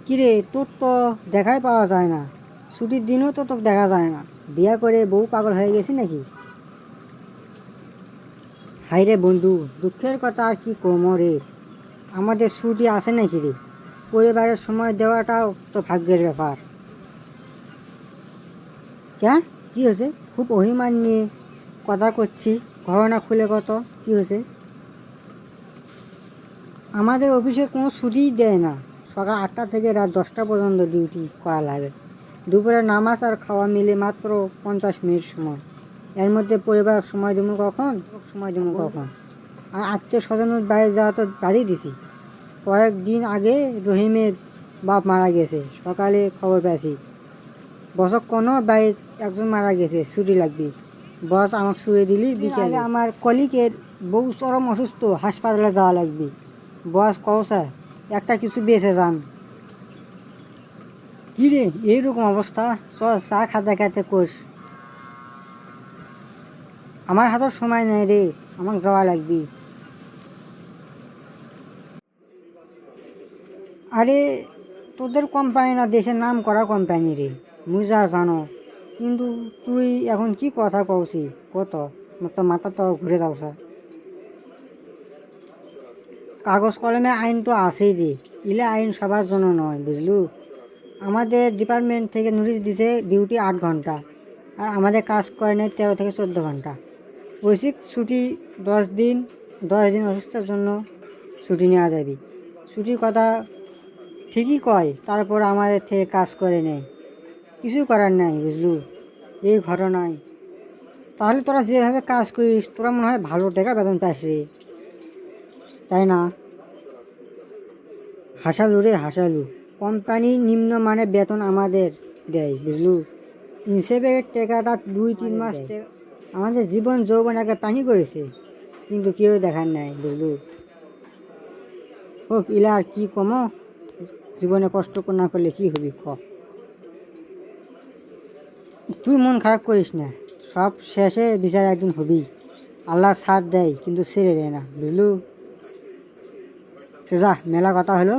কিরে, তোর তো দেখাই পাওয়া যায় না, ছুটির দিনও তো তোকে দেখা যায় না। বিয়া করে বউ পাগল হয়ে গেছি নাকি? হাইরে বন্ধু, দুঃখের কথা আর কি কম রে। আমাদের ছুটি আছে নাকি রে? পরিবারের সময় দেওয়াটাও তো ভাগ্যের ব্যাপার। কেন, কি হয়েছে? খুব অভিমান নিয়ে কথা করছি, ঘটনা খুলে কত কি হয়েছে? আমাদের অফিসে কোনো ছুটিই দেয় না। সকাল 8টা থেকে রাত 10টা পর্যন্ত ডিউটি করা লাগে। দুপুরে নামাজ আর খাওয়া মিলে মাত্র 50 মিনিট সময়। এর মধ্যে পরিবার সময় দেবো কখন? আর আত্মীয় স্বজনের বাইরে যাওয়া তো বাদই দিছি। কয়েকদিন আগে রহিমের বাপ মারা গেছে, সকালে খবর পেয়েছি। বছর কোনো বাইরে একজন মারা গেছে, ছুটি লাগবে। বস আমাকে ছুটি দিলি বিকেলে। আমার কলিগের বউ চরম অসুস্থ, হাসপাতালে যাওয়া লাগবে। বস কওছে একটা কিছু বেঁচে যান। কি রে, এইরকম অবস্থা? চল চা খাতে খাতে কোষ। আমার হাতের সময় নেই রে, আমাকে যাওয়া লাগবে। আরে, তোদের কোম্পানি না দেশের নাম করা কোম্পানি রে, মুই যা জানো। কিন্তু তুই এখন কি কথা কওছি কত? মোর তো মাথা তো ঘুরে যাওছে। কাগজ কলমে আইন তো আছেই রে, ইলে আইন সবার জন্য নয়, বুঝলু। আমাদের ডিপার্টমেন্ট থেকে নোটিশ দিছে ডিউটি 8 ঘন্টা, আর আমাদের কাজ করে নেই 13 থেকে 14 ঘন্টা। বৈশ্বিক ছুটি 10 দিন। 10 দিন অসুস্থতার জন্য ছুটি নেওয়া যাবে। ছুটির কথা ঠিকই কয়, তারপর আমাদের থেকে কাজ করে নেয়। কিছু করার নাই, বুঝলু, এই ঘটনায়। তাহলে তোরা যেভাবে কাজ করিস, তোরা মনে হয় ভালো টাকা বেতন পাস রে, তাই না? হাসালু রে হাসালু, কোম্পানি নিম্নমানের বেতন আমাদের দেয়, বুঝলু। হিসেবে টাকাটা 2-3 মাস আমাদের জীবন যৌবন আগে পানি করেছে, কিন্তু কেউ দেখার নাই, বুঝলু। হোক, ইলা আর কি কমো, জীবনে কষ্ট না করলে কি হবি ক? তুই মন খারাপ করিস না, সব শেষে বিচার একদিন হবি। আল্লাহ ছাড় দেয় কিন্তু ছেড়ে দেয় না, বুঝলু। যা, মেলা কথা হলো,